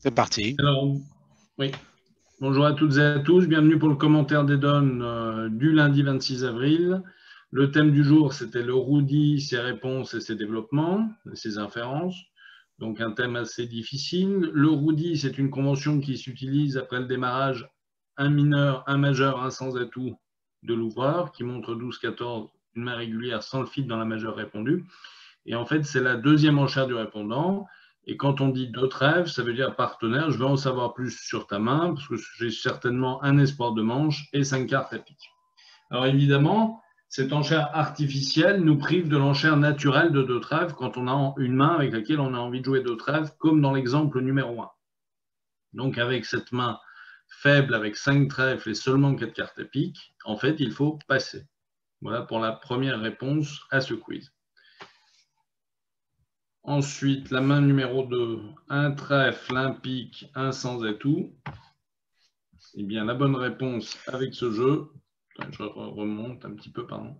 C'est parti. Alors, oui. Bonjour à toutes et à tous. Bienvenue pour le commentaire des donnes du lundi 26 avril. Le thème du jour, c'était le RUDI, ses réponses et ses développements, ses inférences. Donc, un thème assez difficile. Le RUDI, c'est une convention qui s'utilise après le démarrage un mineur, un majeur, un sans atout de l'ouvreur, qui montre 12-14, une main régulière sans le feed dans la majeure répondue. Et en fait, c'est la deuxième enchère du répondant. Et quand on dit deux trèfles, ça veut dire partenaire, je veux en savoir plus sur ta main, parce que j'ai certainement un espoir de manche et 5 cartes à pique. Alors évidemment, cette enchère artificielle nous prive de l'enchère naturelle de deux trèfles quand on a une main avec laquelle on a envie de jouer deux trèfles, comme dans l'exemple numéro 1. Donc avec cette main faible, avec 5 trèfles et seulement 4 cartes à pique, en fait, il faut passer. Voilà pour la première réponse à ce quiz. Ensuite, la main numéro 2, un trèfle, un pique, un sans atout. Eh bien, la bonne réponse avec ce jeu, je remonte un petit peu, pardon.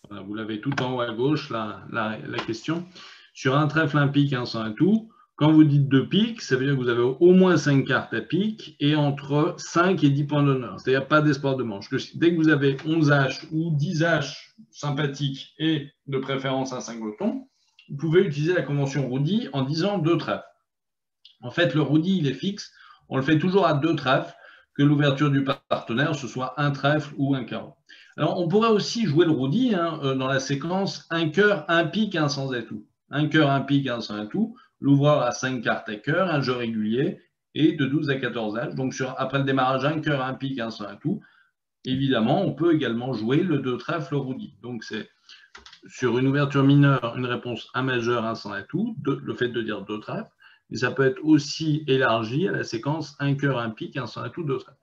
Voilà, vous l'avez tout en haut à gauche, la question. Sur un trèfle, un pique, un sans atout, quand vous dites deux piques, ça veut dire que vous avez au moins 5 cartes à pique et entre 5 et 10 points d'honneur. C'est-à-dire pas d'espoir de manche. Dès que vous avez 11 H ou 10 H sympathiques et de préférence un 5 lotons, vous pouvez utiliser la convention RUDI en disant deux trèfles. En fait, le RUDI, il est fixe. On le fait toujours à deux trèfles, que l'ouverture du partenaire, ce soit un trèfle ou un carreau. Alors, on pourrait aussi jouer le RUDI dans la séquence un cœur, un pique, un sans atout. Un cœur, un pique, un sans atout. L'ouvreur a 5 cartes à cœur, un jeu régulier et de 12 à 14 âges. Donc, après le démarrage, un cœur, un pique, un sans atout. Évidemment, on peut également jouer le deux trèfle RUDI. Donc, c'est sur une ouverture mineure, une réponse un majeur, un sans atout, le fait de dire deux trèfles. Mais ça peut être aussi élargi à la séquence un cœur, un pique, un sans atout, deux trèfles.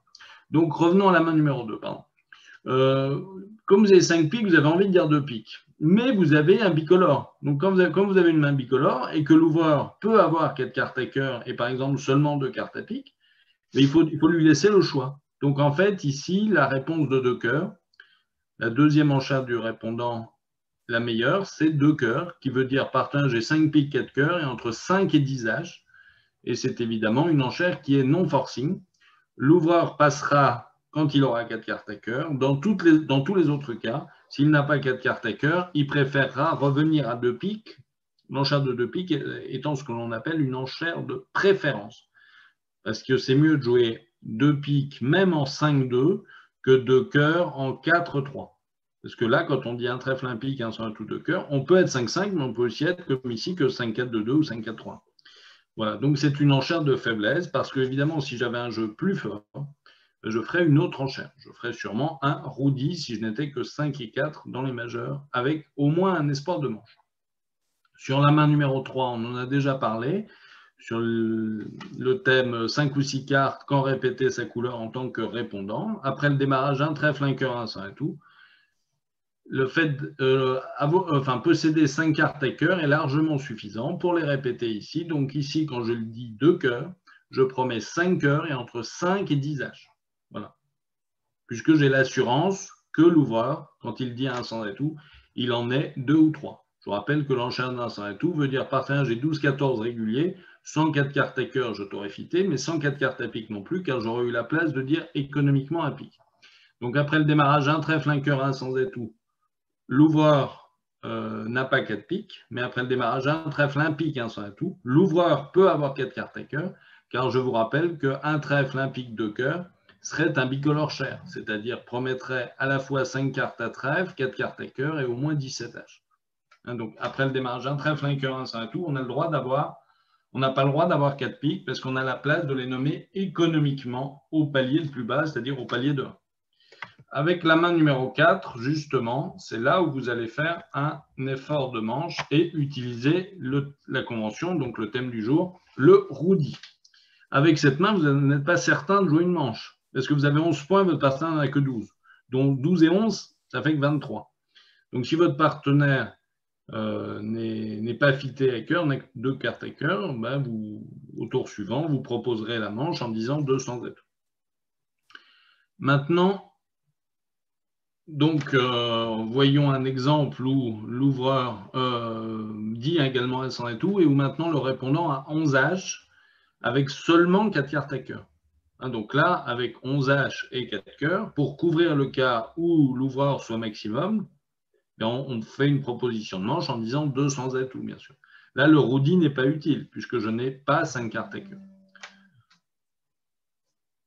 Donc, revenons à la main numéro 2. Pardon. Comme vous avez 5 piques, vous avez envie de dire 2 piques. Mais vous avez un bicolore. Donc, quand vous avez une main bicolore et que l'ouvreur peut avoir 4 cartes à cœur et par exemple seulement 2 cartes à pique, mais il faut lui laisser le choix. Donc, en fait, ici, la réponse de 2 cœurs, la deuxième enchère du répondant, la meilleure, c'est 2 cœurs, qui veut dire partenaire, j'ai 5 piques, 4 cœurs et entre 5 et 10 H. Et c'est évidemment une enchère qui est non forcing. L'ouvreur passera quand il aura 4 cartes à cœur. Dans tous les autres cas, s'il n'a pas 4 cartes à cœur, il préférera revenir à 2 piques, l'enchère de 2 piques étant ce que l'on appelle une enchère de préférence. Parce que c'est mieux de jouer 2 piques même en 5-2 que 2 cœurs en 4-3. Parce que là, quand on dit un trèfle, un pique, un sans atout, deux cœurs, on peut être 5-5, mais on peut aussi être comme ici que 5-4-2-2 ou 5-4-3. Voilà, donc c'est une enchère de faiblesse, parce que évidemment, si j'avais un jeu plus fort, je ferais une autre enchère. Je ferais sûrement un RUDI si je n'étais que 5 et 4 dans les majeurs, avec au moins un espoir de manche. Sur la main numéro 3, on en a déjà parlé, sur le thème 5 ou 6 cartes, quand répéter sa couleur en tant que répondant. Après le démarrage, un trèfle, un cœur, un sans atout. Le fait posséder 5 cartes à cœur est largement suffisant pour les répéter ici. Donc ici, quand je le dis 2 cœurs, je promets 5 cœurs et entre 5 et 10 H. Voilà. Puisque j'ai l'assurance que l'ouvreur, quand il dit un sans atout, il en est 2 ou 3. Je vous rappelle que l'enchère d'un sans atout veut dire partenaire, j'ai 12-14 réguliers, 104 cartes à cœur, je t'aurais fité, mais 104 cartes à pique non plus, car j'aurais eu la place de dire économiquement un pique. Donc après le démarrage, un trèfle, un cœur, un sans atout, l'ouvreur n'a pas 4 piques, mais après le démarrage, un trèfle, un pique, un sans atout, l'ouvreur peut avoir 4 cartes à cœur, car je vous rappelle qu'un trèfle, un pique, 2 cœurs serait un bicolore cher, c'est-à-dire promettrait à la fois 5 cartes à trèfle, 4 cartes à cœur et au moins 17 H. Donc après le démarrage, un trèfle, un cœur, un sans atout, on n'a pas le droit d'avoir 4 piques parce qu'on a la place de les nommer économiquement au palier le plus bas, c'est-à-dire au palier de 1. Avec la main numéro 4, justement, c'est là où vous allez faire un effort de manche et utiliser la convention, donc le thème du jour, le RUDI. Avec cette main, vous n'êtes pas certain de jouer une manche, parce que vous avez 11 points, votre partenaire n'en a que 12. Donc 12 et 11, ça fait que 23. Donc si votre partenaire n'est pas fité à cœur, n'a que 2 cartes à cœur, ben au tour suivant, vous proposerez la manche en disant 200 atout. Maintenant, donc, voyons un exemple où l'ouvreur dit également un sans atout et où maintenant le répondant a 11 H avec seulement 4 cartes à cœur. Donc là, avec 11 H et 4 cœurs, pour couvrir le cas où l'ouvreur soit maximum, on fait une proposition de manche en disant 200 atouts, bien sûr. Là, le roudi n'est pas utile, puisque je n'ai pas 5 cartes à cœur.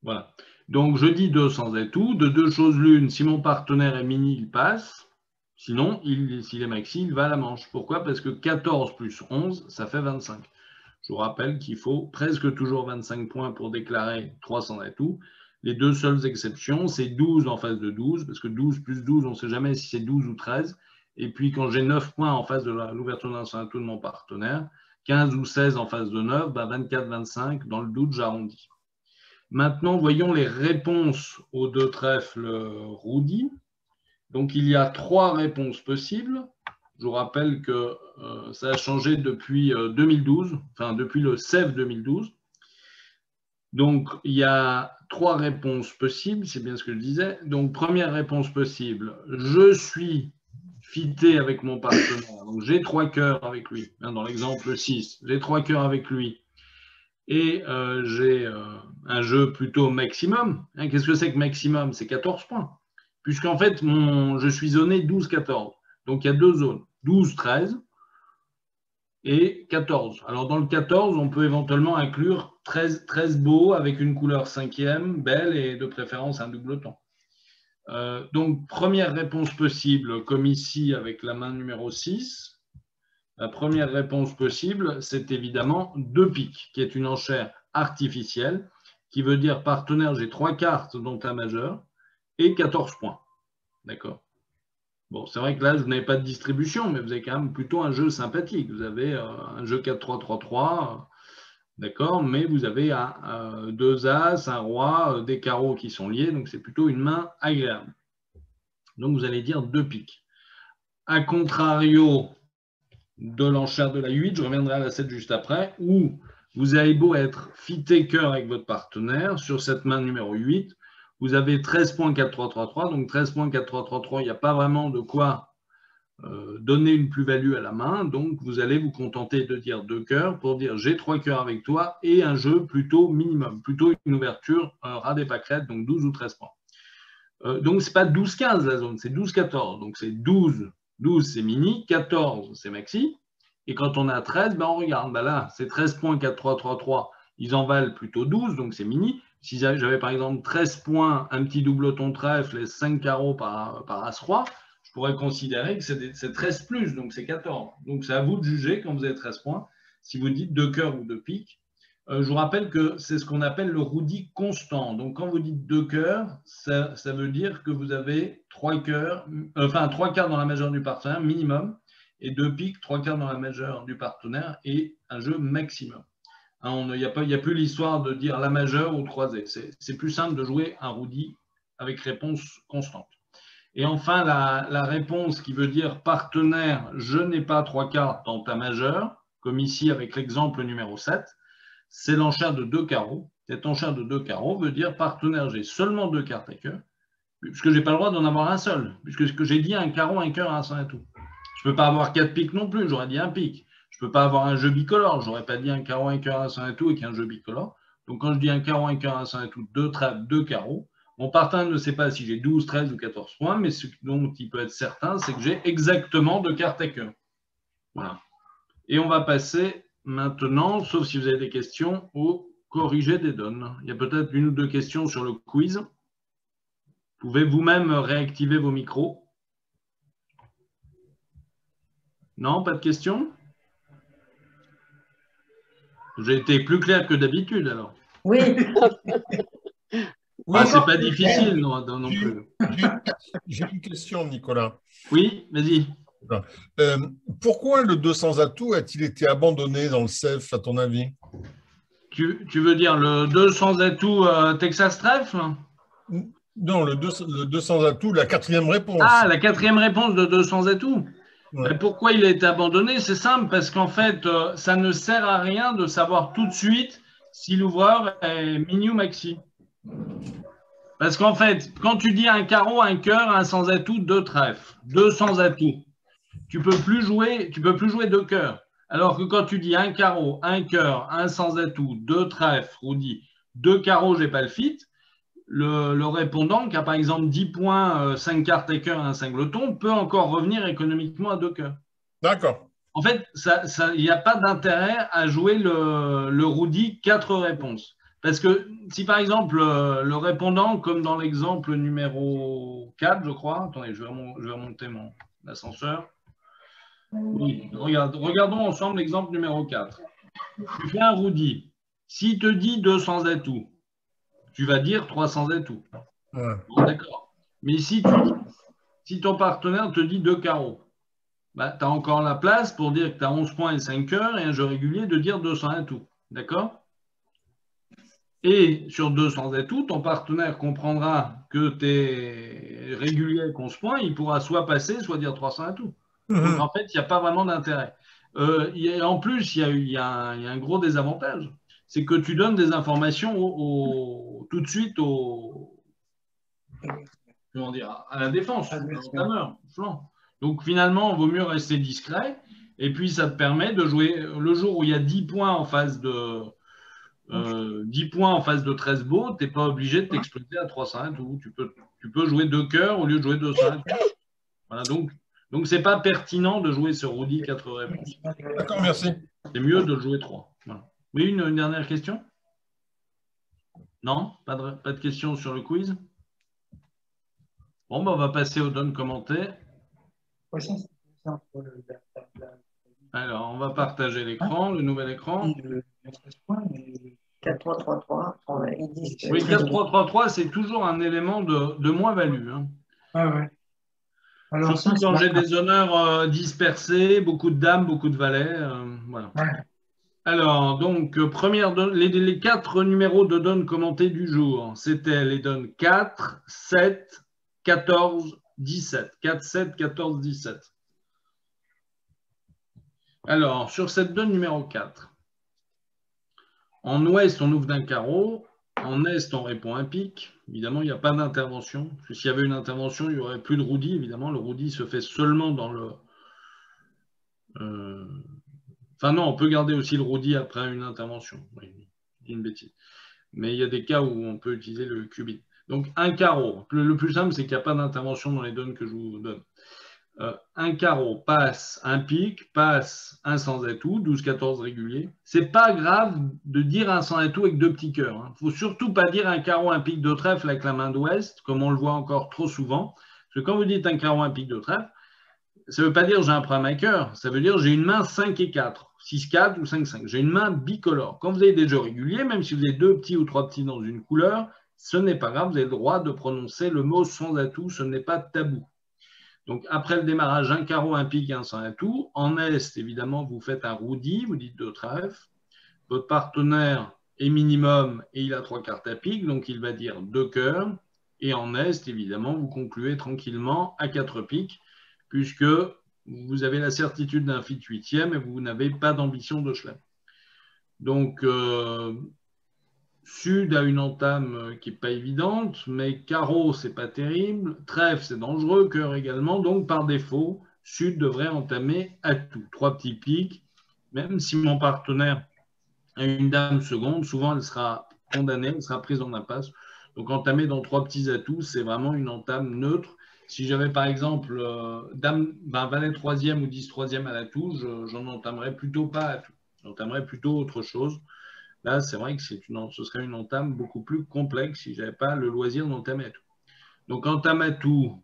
Voilà. Donc, je dis 200 atouts. De deux choses l'une, si mon partenaire est mini, il passe. Sinon, s'il est maxi, il va à la manche. Pourquoi? Parce que 14 plus 11, ça fait 25. Je vous rappelle qu'il faut presque toujours 25 points pour déclarer 300 atouts. Les deux seules exceptions, c'est 12 en face de 12, parce que 12 plus 12, on ne sait jamais si c'est 12 ou 13. Et puis, quand j'ai 9 points en face de l'ouverture d'un seul atout de mon partenaire, 15 ou 16 en face de 9, 24, 25, dans le doute, j'arrondis. Maintenant, voyons les réponses aux deux trèfles roudi. Donc, il y a 3 réponses possibles. Je vous rappelle que ça a changé depuis 2012, enfin depuis le CEF 2012. Donc, il y a 3 réponses possibles, c'est bien ce que je disais. Donc, première réponse possible, je suis fité avec mon partenaire. Donc, j'ai 3 cœurs avec lui. Dans l'exemple 6, j'ai 3 cœurs avec lui. Et j'ai un jeu plutôt maximum. Qu'est-ce que c'est que maximum? C'est 14 points. Puisqu'en fait, je suis zoné 12-14. Donc, il y a 2 zones, 12-13 et 14. Alors, dans le 14, on peut éventuellement inclure 13 beaux avec une couleur 5e, belle et de préférence un doubleton. Donc, première réponse possible, comme ici avec la main numéro 6. La première réponse possible, c'est évidemment 2 piques, qui est une enchère artificielle, qui veut dire partenaire, j'ai 3 cartes, dont un majeur, et 14 points. D'accord. Bon, c'est vrai que là, vous n'avez pas de distribution, mais vous avez quand même plutôt un jeu sympathique. Vous avez un jeu 4-3-3-3, d'accord, mais vous avez 2 As, un Roi, des carreaux qui sont liés, donc c'est plutôt une main agréable. Donc, vous allez dire 2 piques. A contrario de l'enchère de la 8, je reviendrai à la 7 juste après, où vous avez beau être fité cœur avec votre partenaire, sur cette main numéro 8, vous avez 13 points 4-3-3-3, donc 13 points 4-3-3-3, il n'y a pas vraiment de quoi donner une plus-value à la main, donc vous allez vous contenter de dire 2 cœurs pour dire j'ai 3 cœurs avec toi et un jeu plutôt minimum, plutôt une ouverture ras des pâquerettes, donc 12 ou 13 points. Donc ce n'est pas 12-15 la zone, c'est 12-14, donc c'est 12 c'est mini, 14 c'est maxi, et quand on a 13, on regarde, là c'est 13 points 4-3-3-3, ils en valent plutôt 12, donc c'est mini. Si j'avais par exemple 13 points, un petit doubleton trèfle et 5 carreaux par As-Roi, je pourrais considérer que c'est 13 plus, donc c'est 14. Donc c'est à vous de juger quand vous avez 13 points, si vous dites 2 cœurs ou 2 piques. Je vous rappelle que c'est ce qu'on appelle le roudi constant. Donc quand vous dites 2 cœurs, ça veut dire que vous avez 3 cœurs, enfin 3 quarts dans la majeure du partenaire minimum, et 2 piques, 3 quarts dans la majeure du partenaire et un jeu maximum. Il n'y a plus l'histoire de dire la majeure ou 3 et. C'est plus simple de jouer un roudi avec réponse constante. Et enfin, la réponse qui veut dire partenaire, je n'ai pas 3 cartes dans ta majeure, comme ici avec l'exemple numéro 7, c'est l'enchère de 2 carreaux. Cette enchère de 2 carreaux veut dire partenaire, j'ai seulement 2 cartes à cœur, puisque je n'ai pas le droit d'en avoir un seul, puisque ce que j'ai dit, un carreau, un cœur, un sang et tout. Je ne peux pas avoir 4 piques non plus, j'aurais dit un pique. Je ne peux pas avoir un jeu bicolore, je n'aurais pas dit un carreau, un cœur, un sang et tout, et qu'un jeu bicolore. Donc quand je dis un carreau, un cœur, un sang et tout, 2 trèfles, 2 carreaux, mon partenaire ne sait pas si j'ai 12, 13 ou 14 points, mais ce dont il peut être certain, c'est que j'ai exactement 2 cartes à cœur. Voilà. Et on va passer maintenant, sauf si vous avez des questions, au corrigé des donnes. Il y a peut-être 1 ou 2 questions sur le quiz. Vous pouvez vous-même réactiver vos micros. Non, pas de questions? J'ai été plus clair que d'habitude, alors. Oui. Oui, c'est pas difficile non plus. J'ai une question, Nicolas. Oui, vas-y. Pourquoi le 200 atouts a-t-il été abandonné dans le CEF, à ton avis? Tu veux dire le 200 atouts Texas Trèfle? Non, le 200 atouts, la 4e réponse. Ah, la 4e réponse de 200 atouts. Ouais. Mais pourquoi il a été abandonné? C'est simple, parce qu'en fait, ça ne sert à rien de savoir tout de suite si l'ouvreur est mini ou maxi. Parce qu'en fait, quand tu dis un carreau, un cœur, un sans atout, 2 trèfles, 200 atouts, tu peux plus jouer 2 cœurs. Alors que quand tu dis un carreau, un cœur, un sans atout, deux trèfles, Rudy, deux carreaux, j'ai pas le fit, le répondant qui a par exemple 10 points, 5 cartes et cœur, un singleton, peut encore revenir économiquement à deux cœurs. D'accord. En fait, il n'y a pas d'intérêt à jouer le Rudy 4 réponses. Parce que si par exemple le répondant, comme dans l'exemple numéro 4, je crois, attendez, je vais remonter mon ascenseur. Oui, regardons ensemble l'exemple numéro 4. Tu fais un Rudy. S'il te dit 200 atouts, tu vas dire 300 atouts. Ouais. Bon, d'accord. Mais si ton partenaire te dit deux carreaux, bah, tu as encore la place pour dire que tu as 11 points et 5 cœurs et un jeu régulier de dire 200 atouts. D'accord? Et sur 200 atouts, ton partenaire comprendra que tu es régulier avec 11 points, il pourra soit passer, soit dire 300 atouts. Donc en fait, il n'y a pas vraiment d'intérêt. En plus, il y a un gros désavantage. C'est que tu donnes des informations tout de suite comment dire, à la défense, à l'entameur, flanc. Donc finalement, il vaut mieux rester discret. Et puis ça te permet de jouer le jour où il y a 10 points en face de 10 points en face de 13 beaux, tu n'es pas obligé de t'exploser à 300 ou tu peux jouer deux cœurs au lieu de jouer 200. Voilà, donc c'est pas pertinent de jouer sur Rudy 4 réponses. D'accord, merci. C'est mieux de le jouer 3. Voilà. Oui, une dernière question? Non? Pas de questions sur le quiz? Bon, ben, on va passer aux donnes commentées. Alors, on va partager l'écran, le nouvel écran. 4-3-3-3. Oui, 4-3-3-3, c'est toujours un élément de moins-value. Hein. Ah ouais. Alors, surtout quand j'ai des honneurs dispersés, beaucoup de dames, beaucoup de valets. Voilà. Ouais. Alors, donc, les 4 numéros de donnes commentées du jour, c'était les donnes 4, 7, 14, 17. 4, 7, 14, 17. Alors, sur cette donne numéro 4, en ouest, on ouvre d'un carreau. En est, on répond un pic. Évidemment, il n'y a pas d'intervention. S'il y avait une intervention, il n'y aurait plus de Rudy. Évidemment, le Rudy se fait seulement dans le... Enfin non, on peut garder aussi le Rudy après une intervention. Oui, c'est une bêtise. Mais il y a des cas où on peut utiliser le qubit. Donc, un carreau. Le plus simple, c'est qu'il n'y a pas d'intervention dans les donnes que je vous donne. Un carreau passe un pic, passe un sans atout, 12-14 régulier. C'est pas grave de dire un sans atout avec deux petits cœurs. Il ne faut surtout pas dire un carreau, un pic de trèfle avec la main d'ouest, comme on le voit encore trop souvent. Parce que quand vous dites un carreau, un pic de trèfle, ça ne veut pas dire j'ai un problème à cœur. Ça veut dire j'ai une main 5 et 4, 6-4 ou 5-5. J'ai une main bicolore. Quand vous avez des jeux réguliers, même si vous avez deux petits ou trois petits dans une couleur, ce n'est pas grave. Vous avez le droit de prononcer le mot sans atout. Ce n'est pas tabou. Donc, après le démarrage, un carreau, un pic, un sans atout. En est, évidemment, vous faites un Rudy, vous dites deux trèfles. Votre partenaire est minimum et il a 3 cartes à pic, donc il va dire deux cœurs. Et en est, évidemment, vous concluez tranquillement à 4 piques, puisque vous avez la certitude d'un fit 8e et vous n'avez pas d'ambition de chelem. Donc, Sud a une entame qui n'est pas évidente, mais carreau, c'est pas terrible. Trèfle, c'est dangereux. Cœur également. Donc, par défaut, Sud devrait entamer atout. 3 petits pics. Même si mon partenaire a une dame seconde, souvent elle sera condamnée, elle sera prise en impasse. Donc, entamer dans 3 petits atouts, c'est vraiment une entame neutre. Si j'avais par exemple dame, valet 3e ou 10 3e à l'atout, j'en entamerais plutôt pas atout. J'entamerais plutôt autre chose. Là, c'est vrai que ce serait une entame beaucoup plus complexe si je n'avais pas le loisir d'entamer à tout. Donc, entame à tout,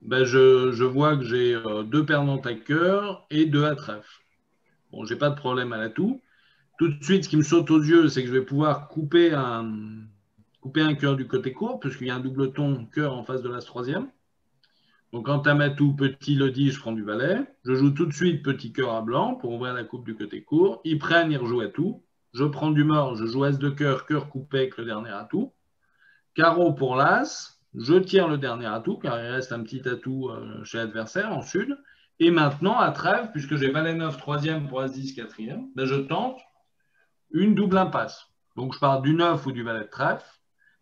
ben, je vois que j'ai 2 perdantes à cœur et 2 à trèfle. Bon, je n'ai pas de problème à l'atout. Tout de suite, ce qui me saute aux yeux, c'est que je vais pouvoir couper un cœur du côté court, puisqu'il y a un double ton cœur en face de l'as 3e. Donc, entame à tout, petit lodi, je prends du valet. Je joue tout de suite petit cœur à blanc pour ouvrir la coupe du côté court. Ils prennent, ils rejouent à tout. Je prends du mort, je joue as de cœur, cœur coupé avec le dernier atout. Carreau pour l'as, je tire le dernier atout, car il reste un petit atout chez l'adversaire en sud. Et maintenant, à trèfle, puisque j'ai valet 9 3e pour as 10 4e, ben je tente une double impasse. Donc je pars du 9 ou du valet de trèfle.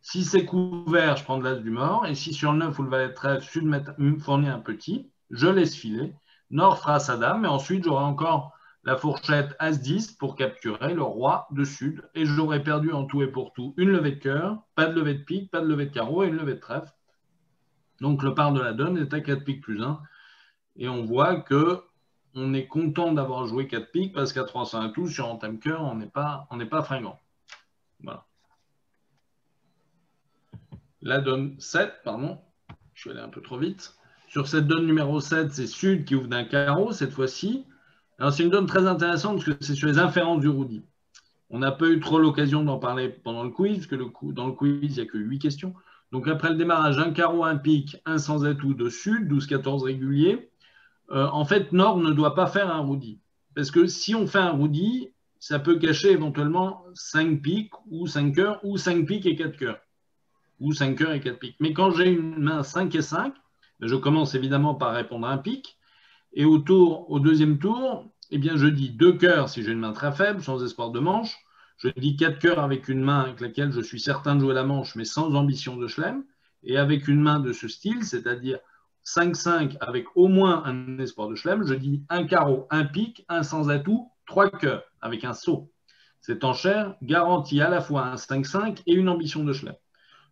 Si c'est couvert, je prends de l'as du mort. Et si sur le 9 ou le valet de trèfle, sud me fournit un petit, je laisse filer. Nord fera sa dame, mais ensuite j'aurai encore la fourchette As-10 pour capturer le roi de Sud. Et j'aurai perdu en tout et pour tout une levée de cœur, pas de levée de pique, pas de levée de carreau et une levée de trèfle. Donc le par de la donne est à 4 piques plus 1. Et on voit qu'on est content d'avoir joué 4 piques parce qu'à 300 à tout, sur entame cœur, on n'est pas fringant. Voilà. La donne 7, pardon, je suis allé un peu trop vite. Sur cette donne numéro 7, c'est Sud qui ouvre d'un carreau cette fois-ci. Alors c'est une donne très intéressante parce que c'est sur les inférences du roudi. On n'a pas eu trop l'occasion d'en parler pendant le quiz, parce que dans le quiz, il n'y a que 8 questions. Donc après le démarrage, un carreau, un pique, un sans atout de Sud, 12-14 régulier. En fait, Nord ne doit pas faire un roudi. Parce que si on fait un roudi, ça peut cacher éventuellement 5 piques ou 5 cœurs, ou 5 piques et 4 cœurs. Ou 5 cœurs et 4 piques. Mais quand j'ai une main 5 et 5, je commence évidemment par répondre à un pique. Et au deuxième tour, eh bien, je dis 2 cœurs si j'ai une main très faible, sans espoir de manche. Je dis 4 cœurs avec une main avec laquelle je suis certain de jouer la manche, mais sans ambition de chelem. Et avec une main de ce style, c'est-à-dire 5-5 avec au moins un espoir de chelem, je dis un carreau, un pique, un sans atout, 3 cœurs avec un saut. Cette enchère garantit à la fois un 5-5 et une ambition de chelem.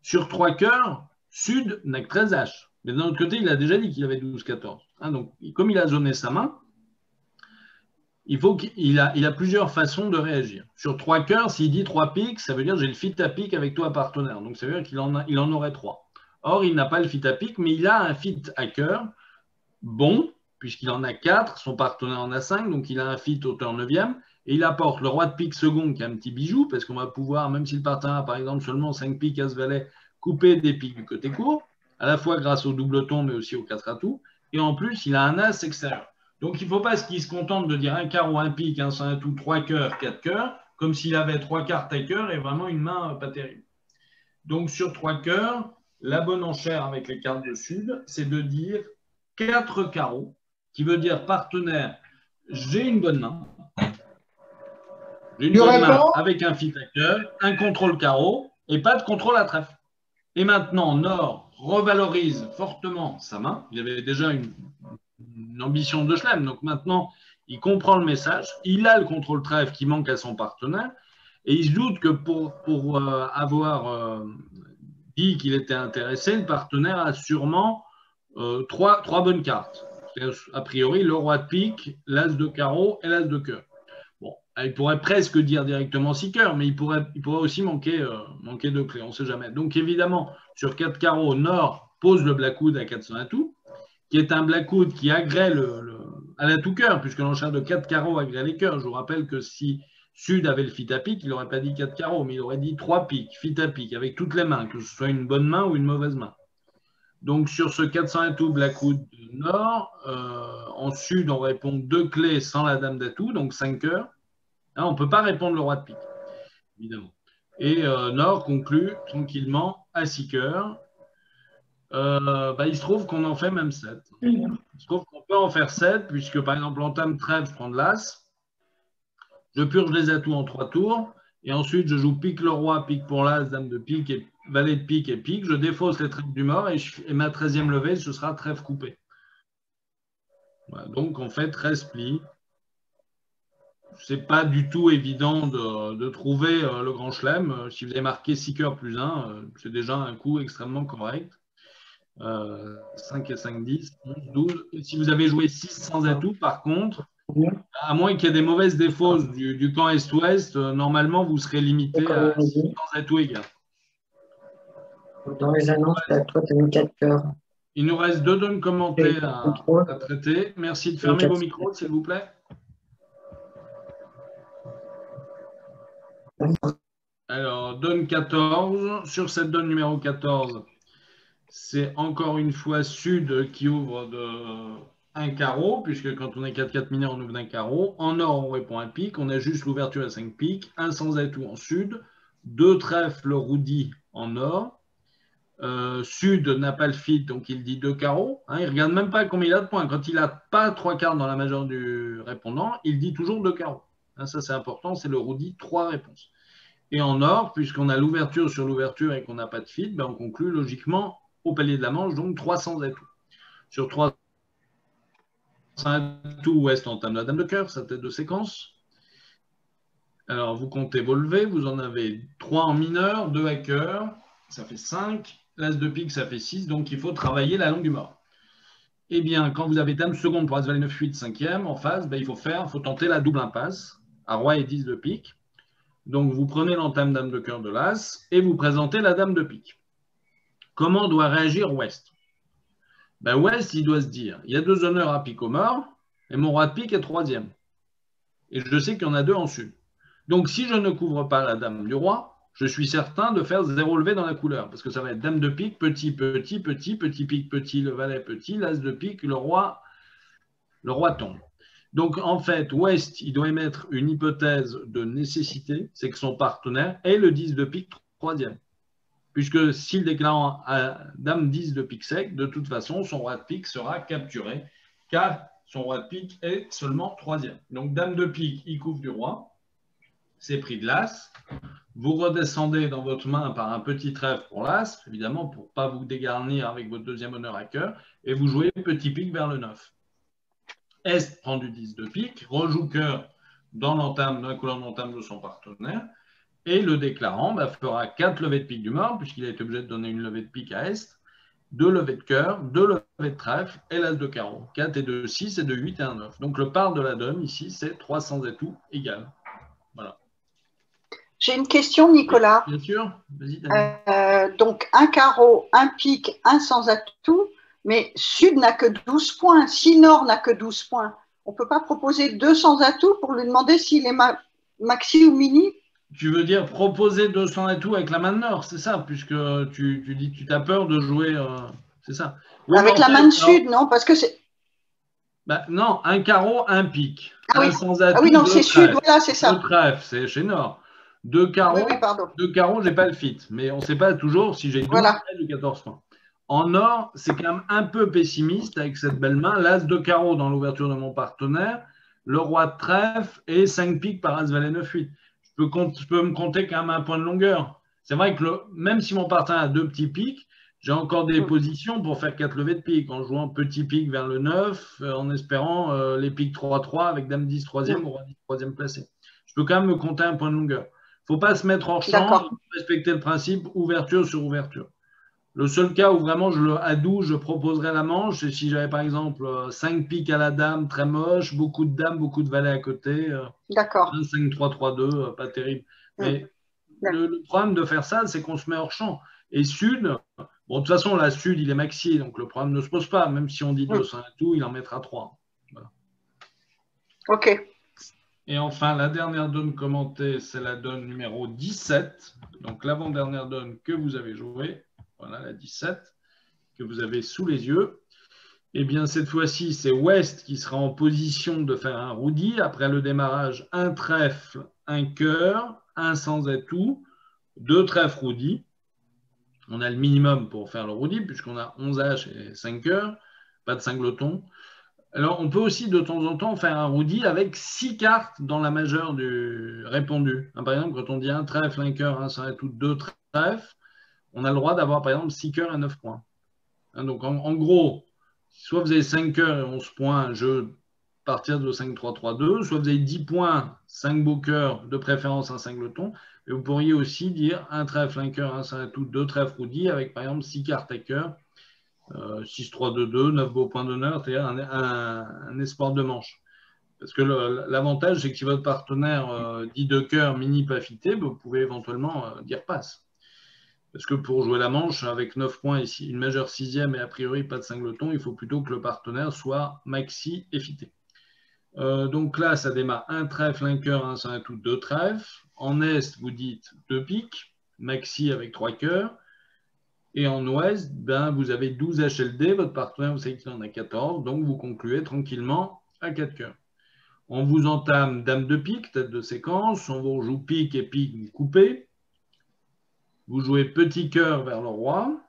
Sur 3 cœurs, Sud n'a que 13 H. Mais d'un autre côté, il a déjà dit qu'il avait 12-14. Hein, donc, comme il a zoné sa main, il a plusieurs façons de réagir. Sur 3 cœurs, s'il dit 3 piques, ça veut dire j'ai le fit à pique avec toi partenaire. Donc, ça veut dire qu'il en aurait 3. Or, il n'a pas le fit à pique, mais il a un fit à cœur bon, puisqu'il en a 4, son partenaire en a 5, donc il a un fit hauteur 9e, et il apporte le roi de pique second, qui est un petit bijou, parce qu'on va pouvoir, même si le partenaire a par exemple seulement 5 piques as valet, couper des piques du côté court, à la fois grâce au double ton, mais aussi aux 4 atouts, et en plus, il a un as extérieur. Donc, il ne faut pas qu'il se contente de dire un carreau, un pique, un sans atout, 3 cœurs, 4 cœurs, comme s'il avait 3 cartes à cœur et vraiment une main pas terrible. Donc, sur 3 cœurs, la bonne enchère avec les cartes de Sud, c'est de dire 4 carreaux, qui veut dire partenaire, j'ai une bonne main. J'ai une bonne main avec un fit à cœur, un contrôle carreau et pas de contrôle à trèfle. Et maintenant, Nord revalorise fortement sa main. Il avait déjà une ambition de chelem, donc maintenant, il comprend le message. Il a le contrôle trèfle qui manque à son partenaire. Et il se doute que pour avoir dit qu'il était intéressé, le partenaire a sûrement trois bonnes cartes. A priori, le roi de pique, l'as de carreau et l'as de cœur. Bon, il pourrait presque dire directement 6 cœurs, mais il pourrait aussi manquer de clés, on ne sait jamais. Donc évidemment, sur 4 carreaux, Nord pose le blackwood à 400 atouts, qui est un blackwood qui agrée à la tout cœur, puisque l'enchère de 4 carreaux agrée les cœurs. Je vous rappelle que si Sud avait le fit à pique, il n'aurait pas dit 4 carreaux, mais il aurait dit 3 piques, fit à pique, avec toutes les mains, que ce soit une bonne main ou une mauvaise main. Donc sur ce 400 atouts blackwood Nord, en Sud, on répond 2 clés sans la dame d'atout, donc 5 cœurs. Hein, on ne peut pas répondre le roi de pique, évidemment. Et Nord conclut tranquillement à 6 cœurs. Il se trouve qu'on en fait même 7. Il se trouve qu'on peut en faire 7, puisque par exemple, entame trèfle, je prends de l'as. Je purge les atouts en 3 tours. Et ensuite, je joue pique le roi, pique pour l'as, dame de pique, et valet de pique et pique. Je défausse les trèfles du mort et ma 13e levée, ce sera trèfle coupé. Voilà, donc, on fait 13 plis. Ce n'est pas du tout évident de trouver le grand chelem. Si vous avez marqué 6 cœurs plus 1, c'est déjà un coup extrêmement correct. 5 et 5, 10, 11, 12. Et si vous avez joué 6 sans atout, par contre, à moins qu'il y ait des mauvaises défausses du camp Est-Ouest, normalement, vous serez limité à 6 sans atout égal. Dans les annonces, toi, tu as mis 4 cœurs. Il nous reste 2 donnes commentées à traiter. Merci de fermer vos micros, s'il vous plaît. Alors, donne 14. Sur cette donne numéro 14, c'est encore une fois Sud qui ouvre un carreau, puisque quand on est 4-4 mineurs, on ouvre d'un carreau. En Nord, on répond un pique. On a juste l'ouverture à 5 piques. Un sans atout en Sud. 2 trèfles roudi en Nord. Sud n'a pas le fit, donc il dit 2 carreaux. Hein, il ne regarde même pas combien il a de points. Quand il n'a pas 3 cartes dans la majeure du répondant, il dit toujours 2 carreaux. Hein, ça, c'est important. C'est le roudi, 3 réponses. Et en Or, puisqu'on a l'ouverture sur l'ouverture et qu'on n'a pas de fit, on conclut logiquement au palier de la manche, donc 300 atouts. Sur 300 un atout, ouest entame la dame de cœur, sa tête de séquence. Alors, vous comptez vos levées, vous en avez 3 en mineur, 2 à cœur, ça fait 5. L'as de pique, ça fait 6, donc il faut travailler la longue du mort. Eh bien, quand vous avez dame seconde pour as valet 9, 8, 5e en face, ben, il faut tenter la double impasse à roi et 10 de pique. Donc, vous prenez l'entame dame de cœur de l'as et vous présentez la dame de pique. Comment doit réagir ouest? Ben, ouest, il doit se dire, il y a 2 honneurs à pique au mort et mon roi de pique est 3e. Et je sais qu'il y en a 2 en sud. Donc, si je ne couvre pas la dame du roi, je suis certain de faire 0 levé dans la couleur, parce que ça va être dame de pique, petit, petit, petit, petit pique, petit, le valet petit, l'as de pique, le roi tombe. Donc, en fait, ouest, il doit émettre une hypothèse de nécessité, c'est que son partenaire est le 10 de pique 3e. Puisque s'il déclare à dame 10 de pique sec, de toute façon, son roi de pique sera capturé, car son roi de pique est seulement 3e. Donc, dame de pique, il couvre du roi, c'est pris de l'as. Vous redescendez dans votre main par un petit trèfle pour l'as, évidemment, pour ne pas vous dégarnir avec votre 2e honneur à cœur, et vous jouez petit pique vers le 9. Est prend du 10 de pique, rejoue cœur dans la colonne d'entame de son partenaire, et le déclarant fera 4 levées de pique du mort, puisqu'il a été obligé de donner une levée de pique à Est, 2 levées de cœur, 2 levées de trèfle, et l'as de carreau. 4 et 2, 6, et de 8 et 1, 9. Donc le part de la donne, ici, c'est 300 et tout égal. Voilà. J'ai une question, Nicolas. Bien sûr, vas-y. Donc, un carreau, un pique, un sans atout, mais Sud n'a que 12 points. Si Nord n'a que 12 points, on ne peut pas proposer 2 sans atout pour lui demander s'il est maxi ou mini? Tu veux dire proposer 200 atouts avec la main de Nord, c'est ça, puisque tu dis que tu as peur de jouer, c'est ça. Oui, avec la main de Sud, non, parce que c'est... non, un carreau, un pique. Ah, un sans atout, oui, non, c'est Sud, voilà, c'est ça. 2 trèfles, c'est chez Nord. 2 carreaux, je n'ai pas le fit, mais on ne sait pas toujours si j'ai 12 ou 14 points. En Nord, c'est quand même un peu pessimiste avec cette belle main. L'as de carreau dans l'ouverture de mon partenaire, le roi de trèfle et 5 piques par as valet 9, 8. Je peux me compter quand même un point de longueur. C'est vrai que même si mon partenaire a 2 petits piques, j'ai encore des positions pour faire 4 levées de pique en jouant petit pique vers le 9, en espérant les piques 3-3 avec dame 10 3e ou roi 10 3e placé. Je peux quand même me compter un point de longueur. Il ne faut pas se mettre hors champ, respecter le principe ouverture sur ouverture. Le seul cas où vraiment à 12, je proposerais la manche, c'est si j'avais par exemple 5 piques à la dame, très moche, beaucoup de dames, beaucoup de valets à côté. D'accord. 5-3-3-2, pas terrible. Mais le problème de faire ça, c'est qu'on se met hors champ. Et Sud, bon, de toute façon, la Sud, il est maxi, donc le problème ne se pose pas. Même si on dit 200 et tout, il en mettra 3. Voilà. OK. Et enfin, la dernière donne commentée, c'est la donne numéro 17. Donc l'avant-dernière donne que vous avez jouée. Voilà, la 17, que vous avez sous les yeux. Eh bien, cette fois-ci, c'est Ouest qui sera en position de faire un roudi. Après le démarrage, un trèfle, un cœur, un sans atout, 2 trèfles roudi. On a le minimum pour faire le roudi, puisqu'on a 11 H et 5 cœurs, pas de singleton. Alors, on peut aussi de temps en temps faire un roudi avec 6 cartes dans la majeure du répondu. Par exemple, quand on dit un trèfle, un cœur, un sans atout, 2 trèfles, on a le droit d'avoir, par exemple, 6 cœurs à 9 points. Donc, en gros, soit vous avez 5 cœurs et 11 points, je partir de 5-3-3-2, soit vous avez 10 points, 5 beaux cœurs, de préférence un singleton, et vous pourriez aussi dire un trèfle, un cœur, un sans atout, 2 trèfles roudi, avec, par exemple, 6 cartes à cœur, 6-3-2-2, 9 beaux points d'honneur, c'est-à-dire un espoir de manche. Parce que l'avantage, c'est que si votre partenaire dit de cœur, mini pas fité, vous pouvez éventuellement dire passe. Parce que pour jouer la manche, avec 9 points ici, une majeure 6e et a priori pas de singleton, il faut plutôt que le partenaire soit maxi et fité. Donc là, ça démarre un trèfle, un cœur, un sans atout, 2 trèfles. En Est, vous dites 2 piques, maxi avec 3 cœurs. Et en Ouest, vous avez 12 HLD, votre partenaire, vous savez qu'il en a 14, donc vous concluez tranquillement à 4 cœurs. On vous entame dame de pique, tête de séquence, on vous rejoue pique et pique coupé. Vous jouez petit cœur vers le roi,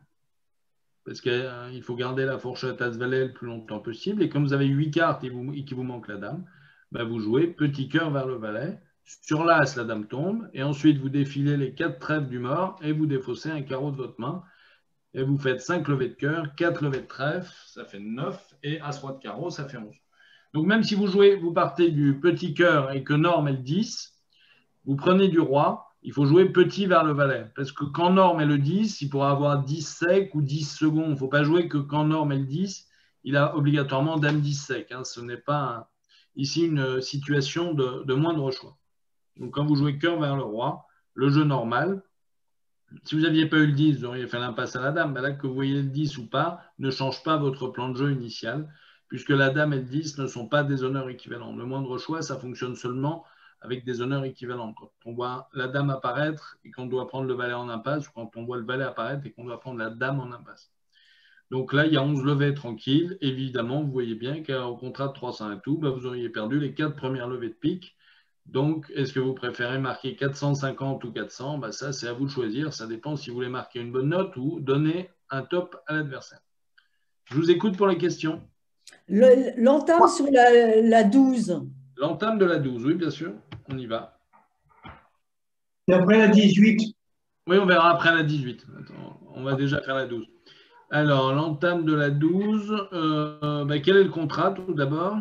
parce qu'il faut garder la fourchette as-valet le plus longtemps possible. Et comme vous avez 8 cartes et qu'il vous manque la dame, vous jouez petit cœur vers le valet. Sur l'as, la dame tombe. Et ensuite, vous défilez les 4 trèfles du mort et vous défaussez un carreau de votre main. Et vous faites 5 levées de cœur, 4 levées de trèfle, ça fait 9. Et as-roi de carreau, ça fait 11. Donc, même si vous partez du petit cœur et que norme est le 10, vous prenez du roi, il faut jouer petit vers le valet. Parce que quand norme est le 10, il pourra avoir 10 sec ou 10 second. Il ne faut pas jouer que quand norme est le 10, il a obligatoirement dame 10 sec. Ce n'est pas ici une situation de moindre choix. Donc, quand vous jouez cœur vers le roi, le jeu normal, si vous n'aviez pas eu le 10, vous auriez fait l'impasse à la dame. Mais là, que vous voyez le 10 ou pas, ne change pas votre plan de jeu initial, puisque la dame et le 10 ne sont pas des honneurs équivalents. Le moindre choix, ça fonctionne seulement avec des honneurs équivalents. Quand on voit la dame apparaître et qu'on doit prendre le valet en impasse, ou quand on voit le valet apparaître et qu'on doit prendre la dame en impasse. Donc là, il y a 11 levées tranquilles. Évidemment, vous voyez bien qu'au contrat de 300 et tout, vous auriez perdu les 4 premières levées de pique. Donc, est-ce que vous préférez marquer 450 ou 400? Ça, c'est à vous de choisir. Ça dépend si vous voulez marquer une bonne note ou donner un top à l'adversaire. Je vous écoute pour les questions. L'entame sur la 12. L'entame de la 12, oui, bien sûr. On y va. Et après la 18. Oui, on verra après la 18. Attends, on va déjà faire la 12. Alors, l'entame de la 12, quel est le contrat tout d'abord?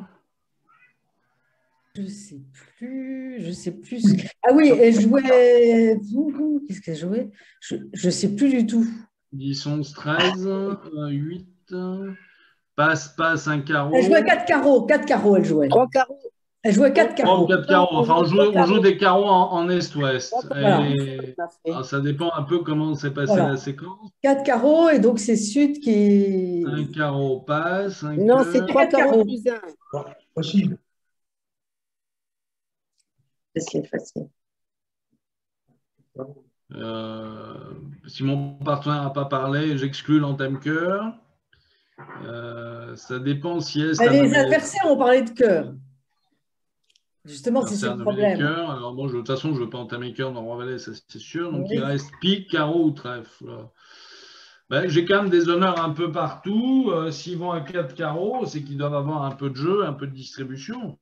Je ne sais plus. Ah oui, elle jouait. Qu'est-ce qu'elle jouait? Je ne sais plus du tout. 10, 11, 13, 8, passe, un carreau. Elle jouait 4 carreaux. 4 carreaux, elle jouait. 3 carreaux. Elle jouait 4 carreaux. 4 carreaux. Enfin, on joue des carreaux en est-ouest. Voilà. Alors, ça dépend un peu comment s'est passée la séquence. 4 carreaux, et donc c'est Sud qui. Un carreau passe. Non, c'est 3 carreaux plus 1. Possible. C'est facile. Si mon partenaire n'a pas parlé, j'exclus l'entame cœur. Ça dépend si est. Les adversaires ont parlé de cœur. Justement, c'est ce problème. Alors bon, de toute façon, je ne veux pas entamer cœur dans Roi-Valet, ça c'est sûr. Donc il reste pique, carreau ou trèfle. J'ai quand même des honneurs un peu partout. S'ils vont à 4 carreaux, c'est qu'ils doivent avoir un peu de jeu, un peu de distribution.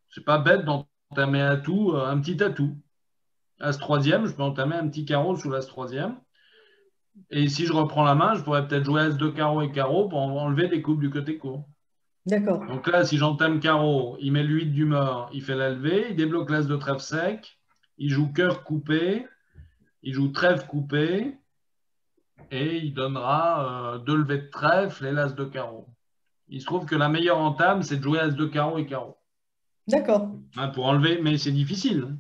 C'est pas bête d'entamer un petit atout. As troisième, je peux entamer un petit carreau sous l'as troisième. Et si je reprends la main, je pourrais peut-être jouer as de carreau et carreau pour enlever des coupes du côté court. D'accord. Donc là, si j'entame carreau, il met le 8 du mort, il fait la levée, il débloque l'as de trèfle sec, il joue cœur coupé, il joue trèfle coupé, et il donnera 2 levées de trèfle et l'as de carreau. Il se trouve que la meilleure entame, c'est de jouer as de carreau et carreau. D'accord. Pour enlever, mais c'est difficile.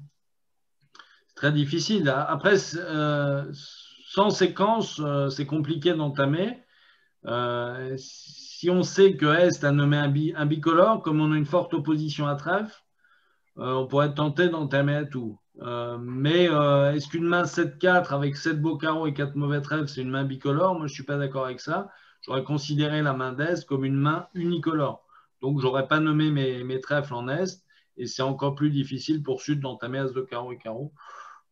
C'est très difficile. Après, sans séquence, c'est compliqué d'entamer. Si on sait que Est a nommé un bicolore, comme on a une forte opposition à trèfle, on pourrait tenter d'entamer à tout. Mais est-ce qu'une main 7-4 avec 7 beaux carreaux et 4 mauvais trèfles, c'est une main bicolore? Moi, je ne suis pas d'accord avec ça. J'aurais considéré la main d'Est comme une main unicolore. Donc, je n'aurais pas nommé mes trèfles en Est. Et c'est encore plus difficile pour Sud d'entamer As de carreau et carreau.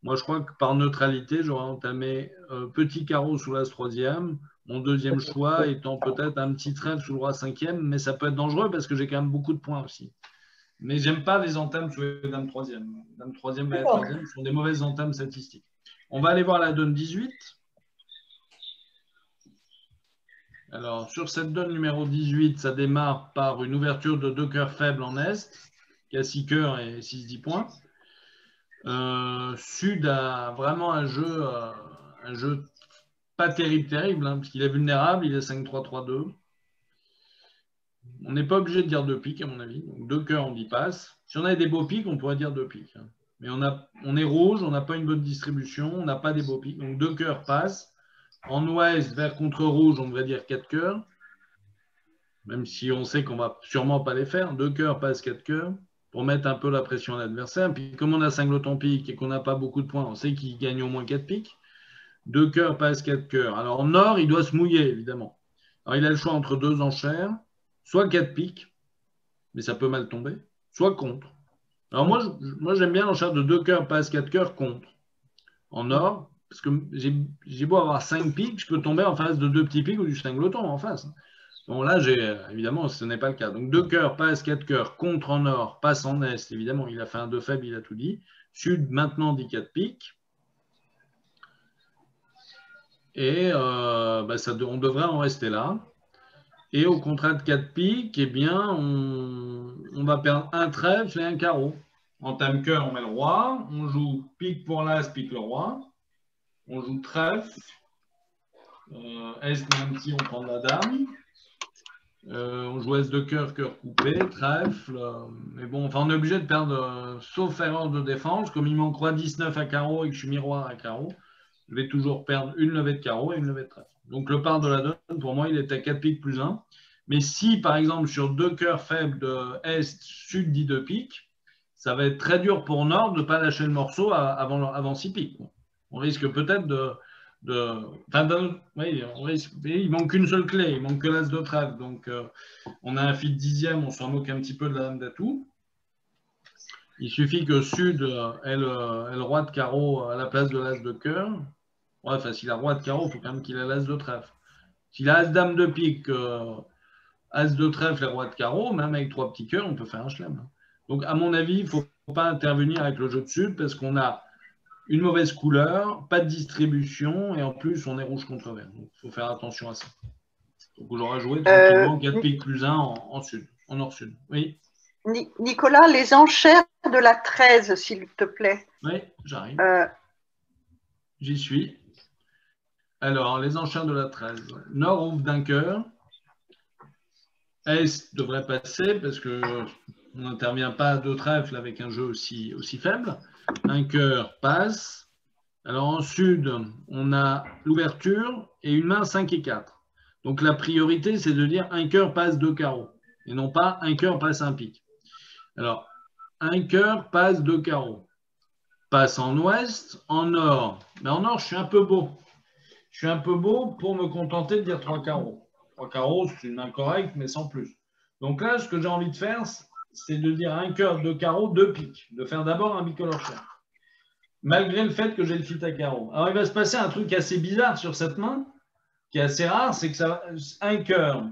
Moi, je crois que par neutralité, j'aurais entamé petit carreau sous l'As troisième. Mon deuxième choix étant peut-être un petit trèfle sous le roi cinquième. Mais ça peut être dangereux parce que j'ai quand même beaucoup de points aussi. Mais j'aime pas les entames sous les dames troisième. Dame troisième et troisième sont des mauvaises entames statistiques. On va aller voir la donne 18. Alors, sur cette donne numéro 18, ça démarre par une ouverture de 2 cœurs faibles en Est, qui a 6 cœurs et 6-10 points. Sud a vraiment un jeu pas terrible, parce qu'il est vulnérable, il est 5-3-3-2. On n'est pas obligé de dire 2 piques, à mon avis. Donc 2 cœurs, on y passe. Si on avait des beaux piques, on pourrait dire 2 piques. Mais on est rouge, on n'a pas une bonne distribution, on n'a pas des beaux piques. Donc 2 cœurs passent. En ouest, vert contre rouge, on devrait dire 4 cœurs. Même si on sait qu'on ne va sûrement pas les faire. 2 cœurs passent 4 cœurs pour mettre un peu la pression à l'adversaire. Puis comme on a 5 lots en pique et qu'on n'a pas beaucoup de points, on sait qu'il gagne au moins 4 piques. 2 cœurs passent 4 cœurs. Alors en or, il doit se mouiller, évidemment. Alors il a le choix entre 2 enchères, soit 4 piques, mais ça peut mal tomber, soit contre. Alors moi j'aime bien l'enchère de 2 cœurs passent 4 cœurs contre. En or, parce que j'ai beau avoir 5 piques, je peux tomber en face de 2 petits piques ou du 5 lotons en face. Bon, là, évidemment, ce n'est pas le cas. Donc, 2 cœurs, passe 4 cœurs, contre en or, passe en est. Évidemment, il a fait un 2 faible, il a tout dit. Sud, maintenant, dit 4 piques. Et on devrait en rester là. Et au contrat de 4 piques, eh bien, on va perdre un trèfle et un carreau. En time cœur, on met le roi. On joue pique pour l'as, pique le roi. On joue trèfle. Est, même si on prend la dame. On joue S de cœur, cœur coupé, trèfle. Mais bon, enfin, on est obligé de perdre, sauf erreur de défense. Comme il manque roi 19 à carreau et que je suis miroir à carreau, je vais toujours perdre une levée de carreau et une levée de trèfle. Donc, le part de la donne, pour moi, il est à 4 piques plus 1. Mais si, par exemple, sur 2 cœurs faibles de Est, Sud dit 2 piques, ça va être très dur pour Nord de ne pas lâcher le morceau avant 6 piques. On risque peut-être oui, il manque qu'une seule clé, il manque que l'as de trèfle. Donc, on a un fil dixième, on s'en moque un petit peu de la dame d'atout. Il suffit que Sud ait le roi de carreau à la place de l'as de cœur. Ouais, enfin, s'il a roi de carreau, il faut quand même qu'il ait l'as de trèfle. S'il a as dame de pique, as de trèfle et roi de carreau, même avec 3 petits cœurs, on peut faire un chelem. Donc, à mon avis, il ne faut pas intervenir avec le jeu de Sud parce qu'on a une mauvaise couleur, pas de distribution, et en plus, on est rouge contre vert. Donc, il faut faire attention à ça. Donc, j'aurais joué tranquillement 4 piques plus 1 en sud, en nord-sud. Oui. Nicolas, les enchères de la 13, s'il te plaît. Oui, j'arrive. J'y suis. Alors, les enchères de la 13. Nord ouvre d'un cœur. Est devrait passer parce qu'on n'intervient pas à 2 trèfles avec un jeu aussi faible. Un cœur passe. Alors en sud, on a l'ouverture et une main 5 et 4. Donc la priorité, c'est de dire un cœur passe 2 carreaux et non pas un cœur passe un pique. Alors, un cœur passe 2 carreaux. Passe en ouest, en nord. Mais en nord, je suis un peu beau. Je suis un peu beau pour me contenter de dire 3 carreaux. 3 carreaux, c'est une main correcte, mais sans plus. Donc là, ce que j'ai envie de faire, c'est de dire un cœur, 2 carreaux, 2 piques. De faire d'abord un bicolore cher. Malgré le fait que j'ai le fit à carreau. Alors, il va se passer un truc assez bizarre sur cette main, qui est assez rare, c'est que ça va un cœur,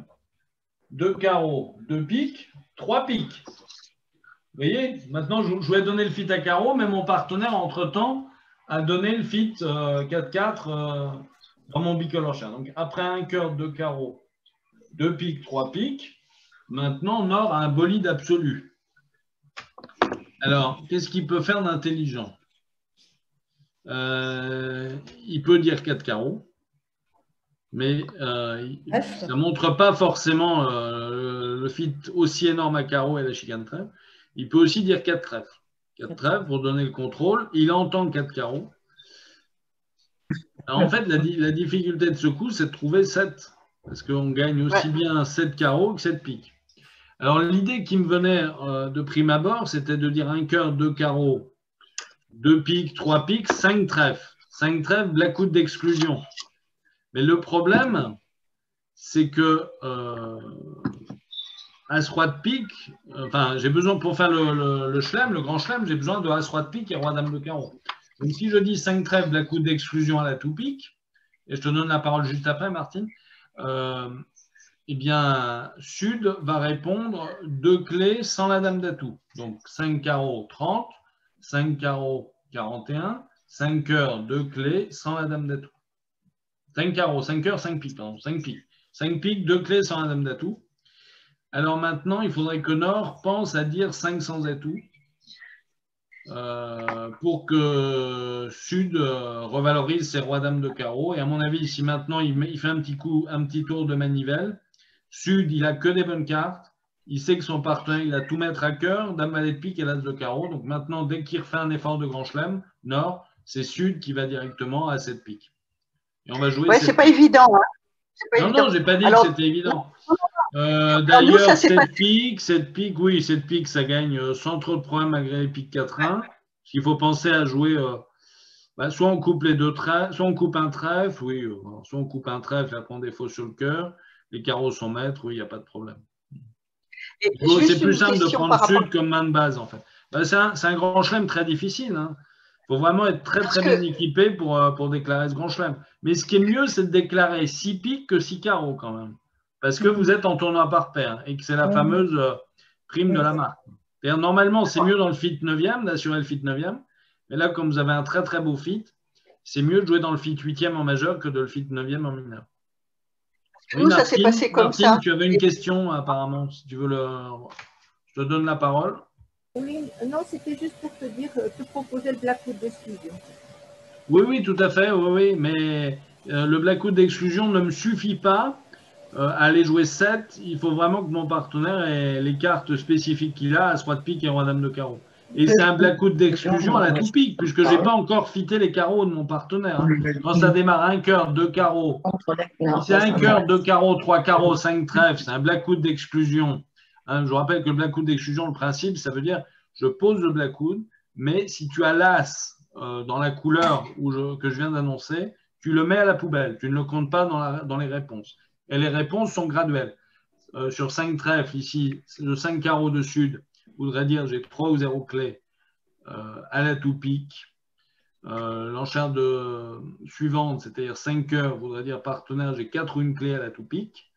2 carreaux, 2 piques, 3 piques. Vous voyez, maintenant, je vais donner le fit à carreau, mais mon partenaire, entre-temps, a donné le fit 4-4 dans mon bicolore cher. Donc, après un cœur, 2 carreaux, 2 piques, 3 piques, maintenant, Nord a un bolide absolu. Alors, qu'est-ce qu'il peut faire d'intelligent? Il peut dire 4 carreaux, mais ça ne montre pas forcément le fit aussi énorme à carreau et la chicane trèfle. Il peut aussi dire 4 trèfles. 4 trèfles pour donner le contrôle. Il entend 4 carreaux. Alors, en fait, la difficulté de ce coup, c'est de trouver 7. Parce qu'on gagne aussi bien 7 carreaux que 7 piques. Alors, l'idée qui me venait de prime abord, c'était de dire un cœur, 2 carreaux, 2 piques, 3 piques, 5 trèfles. 5 trèfles de la coude d'exclusion. Mais le problème, c'est que As-Roi de pique, enfin, j'ai besoin pour faire le chelem, le grand chelem, j'ai besoin de As-Roi de pique et Roi-Dame de carreau. Donc, si je dis 5 trèfles de la coude d'exclusion à la tout pique, et je te donne la parole juste après, Martine, eh bien, Sud va répondre 2 clés sans la dame d'atout. Donc, 5 carreaux, 30, 5 carreaux, 41, 5 cœurs, 2 clés sans la dame d'atout. 5 carreaux, 5 cœurs, 5 piques, pardon, 5 piques. 5 piques, 2 clés sans la dame d'atout. Alors maintenant, il faudrait que Nord pense à dire 5 sans atout pour que Sud revalorise ses rois-dames de carreau. Et à mon avis, si maintenant il fait un petit tour de manivelle, Sud, il a que des bonnes cartes. Il sait que son partenaire, il a tout mettre à cœur, dame valet de pique et l'as de carreau. Donc maintenant, dès qu'il refait un effort de grand chelem, Nord, c'est Sud qui va directement à 7 piques. Et on va jouer. Ouais, c'est pas évident. Hein. Non, j'ai pas dit que c'était évident. D'ailleurs, 7 piques, oui, 7 piques, ça gagne sans trop de problèmes malgré les piques 4-1. Il faut penser à jouer, soit on coupe les 2 trèfles, soit on coupe un trèfle, oui, soit on coupe un trèfle, après on défaut sur le cœur, les carreaux sont maîtres, oui, il n'y a pas de problème. C'est plus simple de prendre Sud comme main de base, en fait. C'est un grand chelem très difficile, hein. Il faut vraiment être très bien équipé pour déclarer ce grand chelem. Mais ce qui est mieux, c'est de déclarer 6 piques que 6 carreaux quand même. Parce que vous êtes en tournoi par paire et que c'est la fameuse prime de la marque. Normalement, c'est mieux dans le fit 9e, d'assurer le fit 9e. Mais là, comme vous avez un très beau fit, c'est mieux de jouer dans le fit 8e en majeur que de le fit 9e en mineur. Nous, ça s'est passé comme Martine, ça. tu avais une question apparemment, si tu veux je te donne la parole. Oui, non, c'était juste pour te dire, te proposer le Blackwood d'exclusion. Oui, oui, tout à fait, oui, oui, mais le Blackwood d'exclusion ne me suffit pas à aller jouer 7. Il faut vraiment que mon partenaire ait les cartes spécifiques qu'il a, As-Roi de pique et Roi Dame de carreau. Et c'est un Blackwood d'exclusion à la tout pique, puisque je n'ai pas encore fité les carreaux de mon partenaire. Hein. Quand ça démarre un cœur, 2 carreaux, si c'est un cœur, 2 carreaux, 3 carreaux, 5 trèfles, c'est un Blackwood d'exclusion. Hein, je vous rappelle que le Blackwood d'exclusion, le principe, ça veut dire je pose le Blackwood, mais si tu as l'As dans la couleur que je viens d'annoncer, tu le mets à la poubelle. Tu ne le comptes pas dans les réponses. Et les réponses sont graduelles. Sur 5 trèfles, ici, le 5 carreaux de sud voudrait dire j'ai 3 ou 0 clés à la tout pique. L'enchère suivante, c'est-à-dire 5 cœurs, voudrait dire partenaire, j'ai 4 ou 1 clé à la tout pique.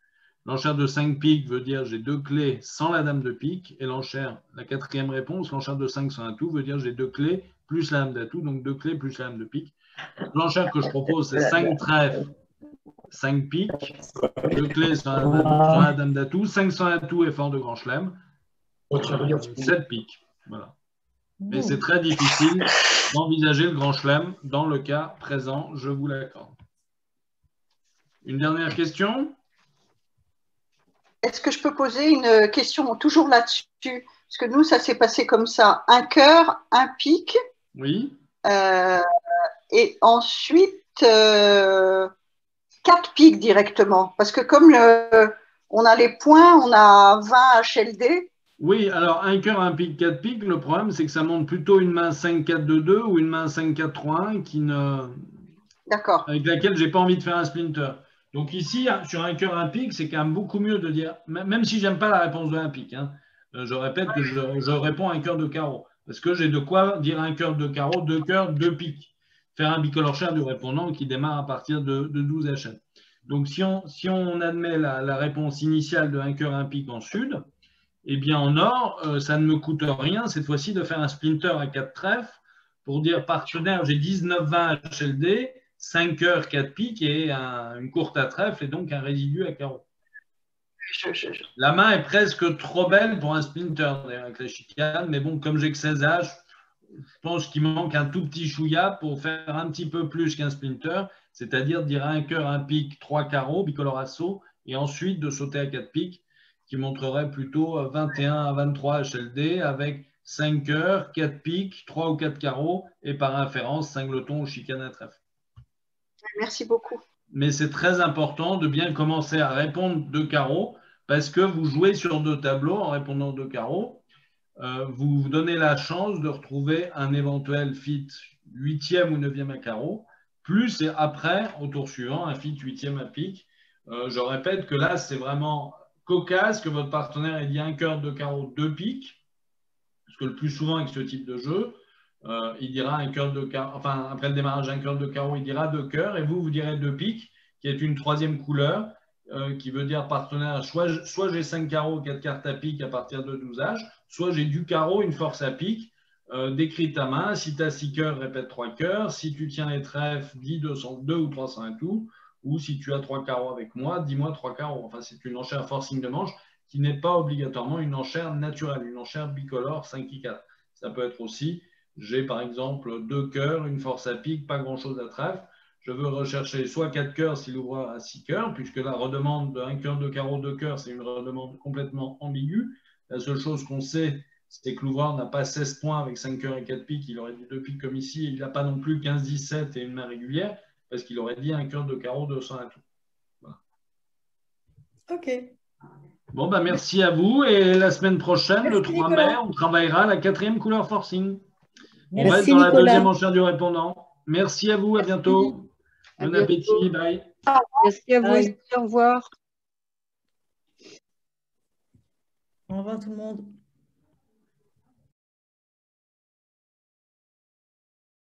L'enchère de 5 piques veut dire j'ai 2 clés sans la dame de pique. Et l'enchère, la quatrième réponse, l'enchère de 5 sans atout veut dire j'ai 2 clés plus la dame d'atout, donc 2 clés plus la dame de pique. L'enchère que je propose, c'est 5 trèfles, 5 piques, 2 clés sans la dame d'atout, 5 sans atout et fort de grand chelem, 7 piques. Voilà. Mais c'est très difficile d'envisager le grand chelem dans le cas présent, je vous l'accorde. Une dernière question? Est-ce que je peux poser une question toujours là-dessus? Parce que nous, ça s'est passé comme ça. Un cœur, un pique. Oui. Et ensuite, 4 piques directement. Parce que comme on a les points, on a 20 HLD. Oui, alors un cœur, un pique, 4 piques, le problème c'est que ça montre plutôt une main 5-4-2-2 ou une main 5-4-3-1 avec laquelle j'ai pas envie de faire un splinter. Donc ici, sur un cœur, un pique, c'est quand même beaucoup mieux de dire, même si j'aime pas la réponse de un pique, hein, je répète que je réponds à un cœur de carreau. Parce que j'ai de quoi dire un cœur de carreau, 2 cœurs, 2 piques. Faire un bicolore cher du répondant qui démarre à partir de 12 HL. Donc si on admet la réponse initiale de un cœur, un pique en sud, eh bien, en or, ça ne me coûte rien cette fois-ci de faire un splinter à 4 trèfles pour dire partenaire, j'ai 19-20 HLD, 5 cœurs, 4 piques et une courte à trèfle et donc un résidu à carreau. La main est presque trop belle pour un splinter avec la chicane, mais bon, comme j'ai que 16 H, je pense qu'il manque un tout petit chouïa pour faire un petit peu plus qu'un splinter, c'est-à-dire dire un cœur, un pique, 3 carreaux, bicolore assaut, et ensuite de sauter à 4 piques, qui montrerait plutôt 21 à 23 HLD avec 5 cœurs, 4 piques, 3 ou 4 carreaux et par inférence 5 glotons ou chicane à trèfle. Merci beaucoup. Mais c'est très important de bien commencer à répondre 2 carreaux parce que vous jouez sur 2 tableaux en répondant 2 carreaux. Vous vous donnez la chance de retrouver un éventuel fit 8e ou 9e à carreau, plus et après, au tour suivant, un fit 8e à pique. Je répète que là, c'est vraiment cocasse que votre partenaire ait dit un cœur, 2 carreaux, 2 piques, parce que le plus souvent avec ce type de jeu, il dira un cœur, 2 carreaux, enfin après le démarrage un cœur, 2 carreaux, il dira 2 cœurs, et vous direz 2 piques, qui est une 3e couleur, qui veut dire partenaire, soit j'ai 5 carreaux, 4 cartes à pique à partir de 12 âges, soit j'ai du carreau, une force à pique, décris ta main, si tu as 6 cœurs, répète 3 cœurs, si tu tiens les trèfles, dis 202 ou 300 un tout, ou si tu as 3 carreaux avec moi, dis-moi 3 carreaux. Enfin, c'est une enchère forcing de manche qui n'est pas obligatoirement une enchère naturelle, une enchère bicolore 5-4. Ça peut être aussi, j'ai par exemple 2 cœurs, une force à pique, pas grand-chose à trèfle. Je veux rechercher soit 4 cœurs si l'ouvreur a 6 cœurs, puisque la redemande de 1 cœur, 2 carreaux, 2 cœurs, c'est une redemande complètement ambiguë. La seule chose qu'on sait, c'est que l'ouvreur n'a pas 16 points avec 5 cœurs et 4 piques. Il aurait dit 2 piques comme ici. Il n'a pas non plus 15-17 et une main régulière, parce qu'il aurait dit un cœur, 2 carreaux, 200 à tout. Voilà. OK. Bon, ben merci à vous. Et la semaine prochaine, le 3 mai, on travaillera la 4e couleur forcing. On va être dans la 2e enchère du répondant. Merci à vous. À bientôt. Bon appétit. Bye. Merci à vous. Au revoir. Au revoir tout le monde.